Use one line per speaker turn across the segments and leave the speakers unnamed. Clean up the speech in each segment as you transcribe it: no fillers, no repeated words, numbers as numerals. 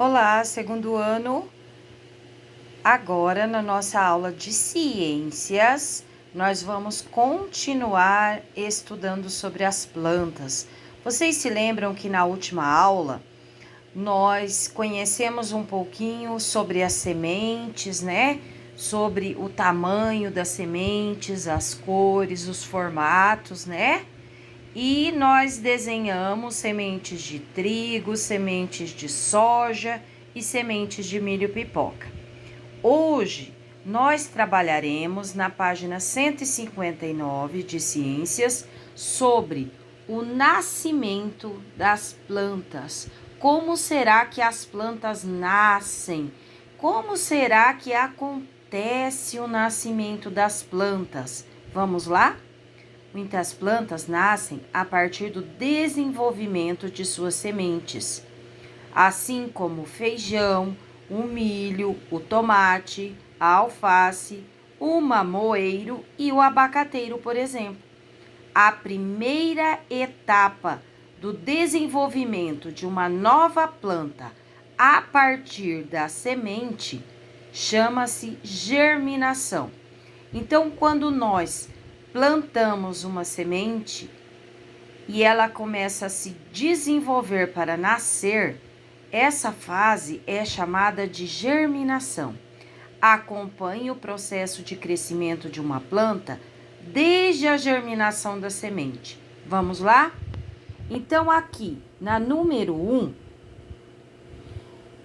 Olá, segundo ano. Agora, na nossa aula de ciências, nós vamos continuar estudando sobre as plantas. Vocês se lembram que na última aula nós conhecemos um pouquinho sobre as sementes, né? Sobre o tamanho das sementes, as cores, os formatos, né? E nós desenhamos sementes de trigo, sementes de soja e sementes de milho pipoca. Hoje nós trabalharemos na página 159 de Ciências sobre o nascimento das plantas. Como será que as plantas nascem? Como será que acontece o nascimento das plantas? Vamos lá? Muitas plantas nascem a partir do desenvolvimento de suas sementes, assim como o feijão, o milho, o tomate, a alface, o mamoeiro e o abacateiro, por exemplo. A primeira etapa do desenvolvimento de uma nova planta a partir da semente chama-se germinação. Então, quando nós plantamos uma semente e ela começa a se desenvolver para nascer, essa fase é chamada de germinação. Acompanhe o processo de crescimento de uma planta desde a germinação da semente. Vamos lá? Então, aqui na número 1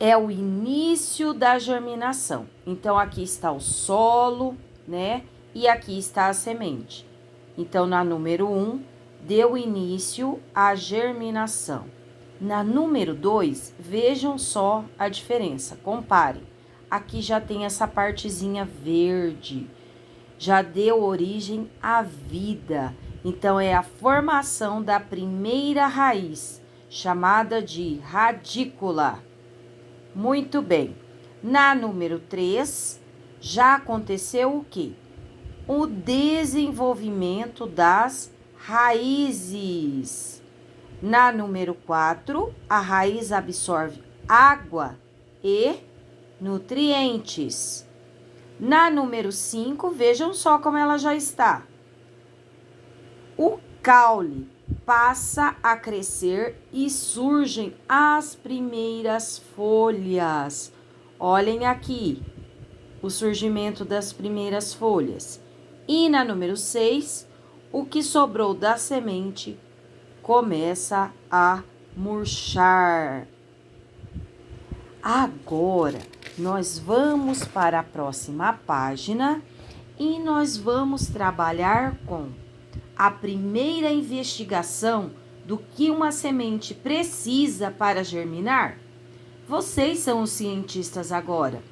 é o início da germinação. Então, aqui está o solo, né? E aqui está a semente. Então, na número 1, deu início à germinação. Na número 2, vejam só a diferença, comparem. Aqui já tem essa partezinha verde, já deu origem à vida. Então, é a formação da primeira raiz, chamada de radícula. Muito bem. Na número 3, já aconteceu o quê? O desenvolvimento das raízes. Na número 4, a raiz absorve água e nutrientes. Na número 5, vejam só como ela já está. O caule passa a crescer e surgem as primeiras folhas. Olhem aqui o surgimento das primeiras folhas. E na número 6, o que sobrou da semente começa a murchar. Agora, nós vamos para a próxima página e nós vamos trabalhar com a primeira investigação do que uma semente precisa para germinar. Vocês são os cientistas agora.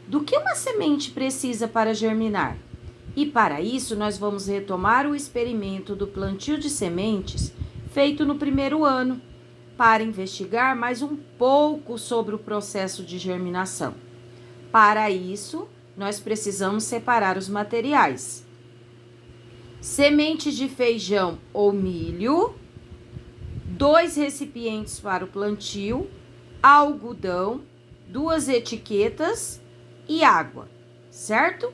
Do que uma semente precisa para germinar? E para isso, nós vamos retomar o experimento do plantio de sementes feito no primeiro ano, para investigar mais um pouco sobre o processo de germinação. Para isso, nós precisamos separar os materiais. Sementes de feijão ou milho, 2 recipientes para o plantio, algodão, 2 etiquetas e água, certo?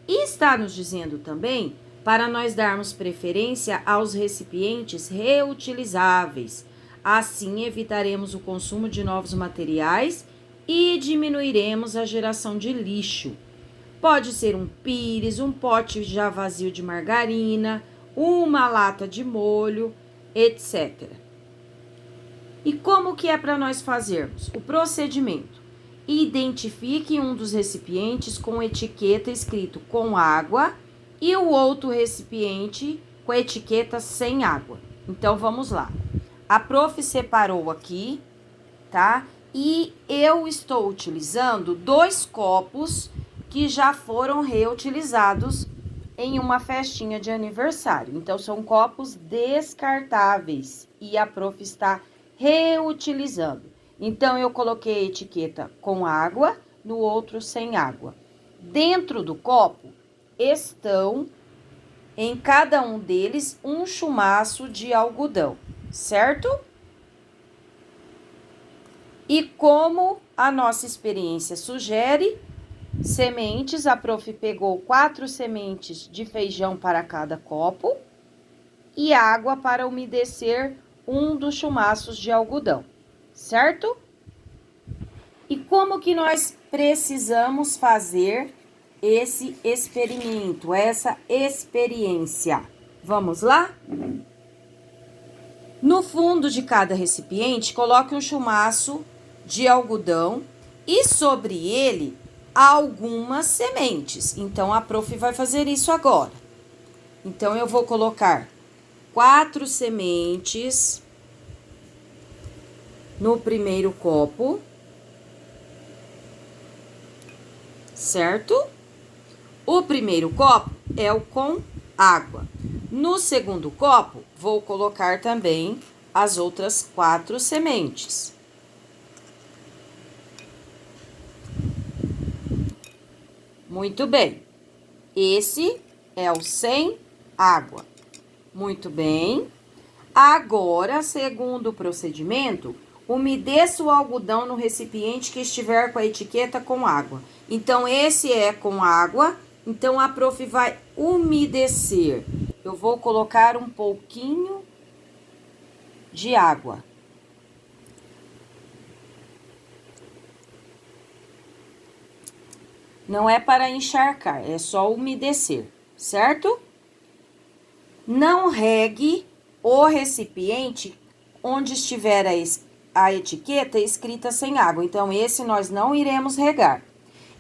E está nos dizendo também para nós darmos preferência aos recipientes reutilizáveis. Assim, evitaremos o consumo de novos materiais e diminuiremos a geração de lixo. Pode ser um pires, um pote já vazio de margarina, uma lata de molho, etc. E como que é para nós fazermos? O procedimento. Identifique um dos recipientes com etiqueta escrito com água e o outro recipiente com a etiqueta sem água. Então, vamos lá. A prof separou aqui, tá? E eu estou utilizando 2 copos que já foram reutilizados em uma festinha de aniversário. Então, são copos descartáveis e a prof está reutilizando. Então, eu coloquei a etiqueta com água, no outro sem água. Dentro do copo estão, em cada um deles, um chumaço de algodão, certo? E como a nossa experiência sugere, sementes, a prof pegou 4 sementes de feijão para cada copo e água para umedecer um dos chumaços de algodão, certo? E como que nós precisamos fazer esse experimento, essa experiência? Vamos lá? No fundo de cada recipiente, coloque um chumaço de algodão e sobre ele algumas sementes. Então, a prof vai fazer isso agora. Então, eu vou colocar 4 sementes no primeiro copo, certo? O primeiro copo é o com água. No segundo copo, vou colocar também as outras 4 sementes. Muito bem. Esse é o sem água. Muito bem. Agora, segundo o procedimento, umedeça o algodão no recipiente que estiver com a etiqueta com água. Então, esse é com água. Então, a prof vai umedecer. Eu vou colocar um pouquinho de água. Não é para encharcar, é só umedecer, certo? Não regue o recipiente onde estiver a etiqueta escrita sem água. Então, esse nós não iremos regar.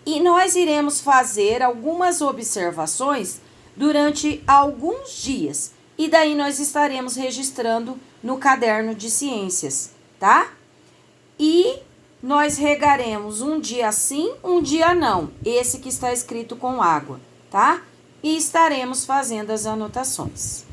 E nós iremos fazer algumas observações durante alguns dias. E daí nós estaremos registrando no caderno de ciências, tá? E nós regaremos um dia sim, um dia não. Esse que está escrito com água, tá? E estaremos fazendo as anotações.